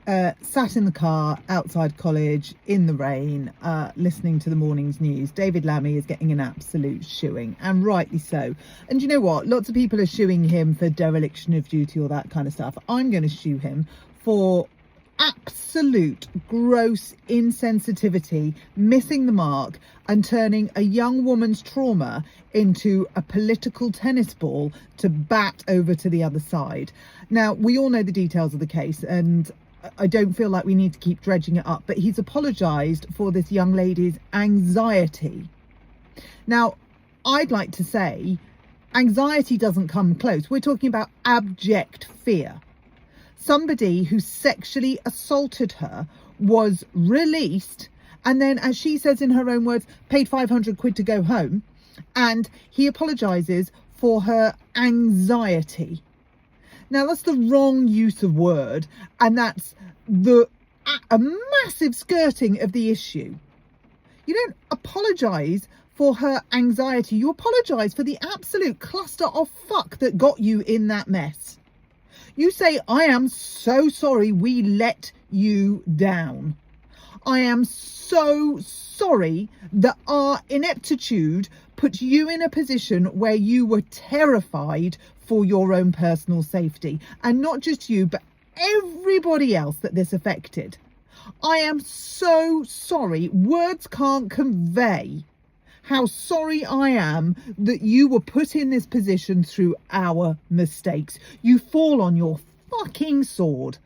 sat in the car outside college in the rain, listening to the morning's news. David Lammy is getting an absolute shoeing, and rightly so. And you know what? Lots of people are shoeing him for dereliction of duty or that kind of stuff. I'm going to shoe him for absolute gross insensitivity, missing the mark, and turning a young woman's trauma into a political tennis ball to bat over to the other side. Now, we all know the details of the case, and I don't feel like we need to keep dredging it up, but he's apologised for this young lady's anxiety. Now, I'd like to say anxiety doesn't come close. We're talking about abject fear. Somebody who sexually assaulted her was released and then, as she says in her own words, paid 500 quid to go home, and he apologises for her anxiety. Now, that's the wrong use of word, and that's a massive skirting of the issue. You don't apologise for her anxiety. You apologise for the absolute cluster of fuck that got you in that mess. You say, I am so sorry we let you down. I am so sorry that our ineptitude put you in a position where you were terrified for your own personal safety. And not just you, but everybody else that this affected. I am so sorry. Words can't convey how sorry I am that you were put in this position through our mistakes. You fall on your fucking sword.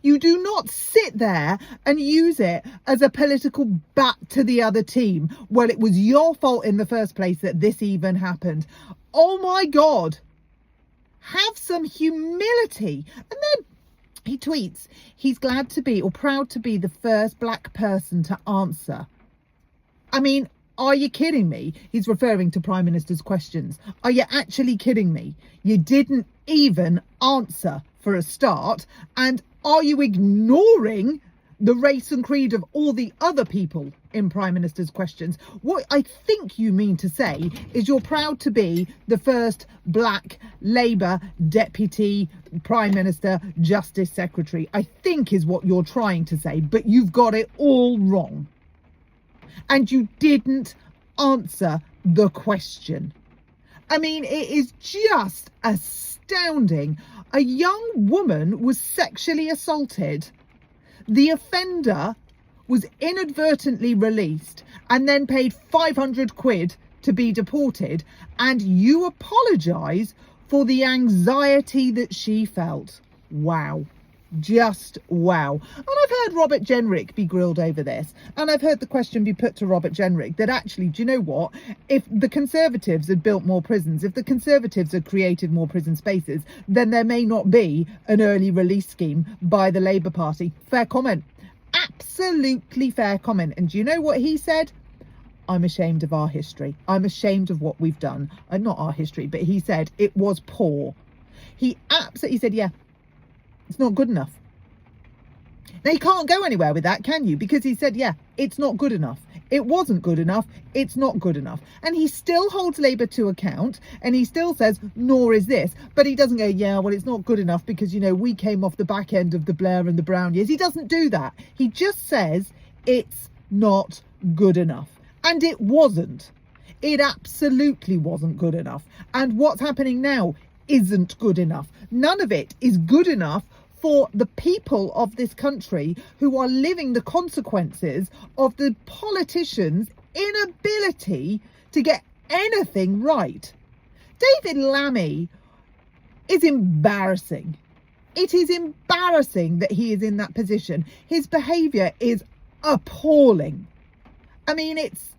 You do not sit there and use it as a political bat to the other team. Well, it was your fault in the first place that this even happened. Oh my God. Have some humility. And then he tweets, he's glad to be or proud to be the first black person to answer. I mean, are you kidding me? He's referring to Prime Minister's questions. Are you actually kidding me? You didn't even answer for a start. And are you ignoring the race and creed of all the other people in Prime Minister's questions? What I think you mean to say is you're proud to be the first black Labour Deputy Prime Minister Justice Secretary, I think is what you're trying to say, but you've got it all wrong. And you didn't answer the question. I mean, it is just astounding. A young woman was sexually assaulted. The offender was inadvertently released and then paid 500 quid to be deported. And you apologise for the anxiety that she felt. Wow. Just wow. And I've heard Robert Jenrick be grilled over this, and I've heard the question be put to Robert Jenrick that actually, do you know what, if the Conservatives had built more prisons, if the Conservatives had created more prison spaces, then there may not be an early release scheme by the Labour Party. Fair comment. Absolutely fair comment. And do you know what he said? I'm ashamed of our history. I'm ashamed of what we've done. Not our history, but he said it was poor. He absolutely said, yeah, it's not good enough. Now, you can't go anywhere with that, can you? Because he said, yeah, it's not good enough. It wasn't good enough. It's not good enough. And he still holds Labour to account, and he still says, nor is this. But he doesn't go, yeah, well, it's not good enough because, you know, we came off the back end of the Blair and the Brown years. He doesn't do that. He just says it's not good enough. And it wasn't. It absolutely wasn't good enough. And what's happening now isn't good enough. None of it is good enough for the people of this country who are living the consequences of the politicians' inability to get anything right. David Lammy is embarrassing. It is embarrassing that he is in that position. His behaviour is appalling. I mean, it's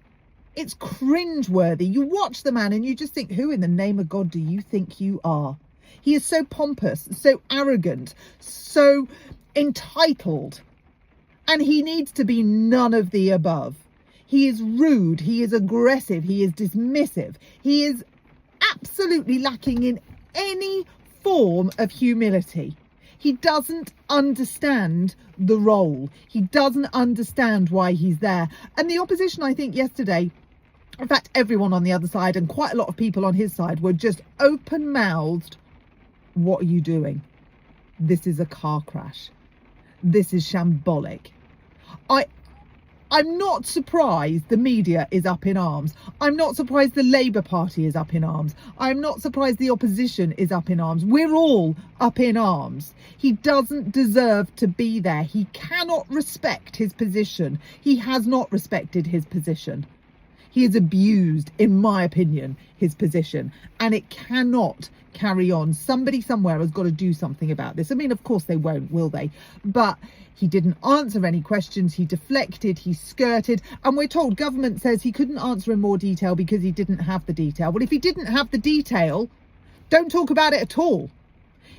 cringeworthy. You watch the man and you just think, who in the name of God do you think you are? He is so pompous, so arrogant, so entitled. And he needs to be none of the above. He is rude. He is aggressive. He is dismissive. He is absolutely lacking in any form of humility. He doesn't understand the role. He doesn't understand why he's there. And the opposition, I think, yesterday, in fact, everyone on the other side and quite a lot of people on his side were just open-mouthed. What are you doing? This is a car crash. this is shambolic. I'm not surprised the media is up in arms. I'm not surprised the Labour Party is up in arms. I'm not surprised the opposition is up in arms. We're all up in arms. He doesn't deserve to be there. He cannot respect his position. He has not respected his position. He has abused, in my opinion, his position, and it cannot carry on. Somebody somewhere has got to do something about this. I mean, of course they won't, will they? But he didn't answer any questions. He deflected, he skirted, and we're told government says he couldn't answer in more detail because he didn't have the detail. Well, if he didn't have the detail, don't talk about it at all.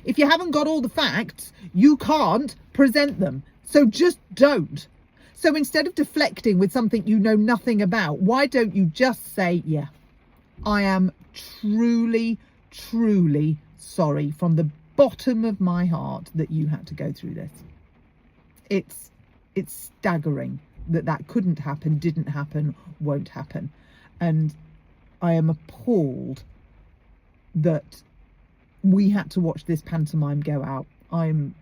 If you haven't got all the facts, you can't present them. So just don't. So instead of deflecting with something you know nothing about, why don't you just say, yeah, I am truly, truly sorry from the bottom of my heart that you had to go through this. It's staggering that couldn't happen, didn't happen, won't happen. And I am appalled that we had to watch this pantomime go out. I'm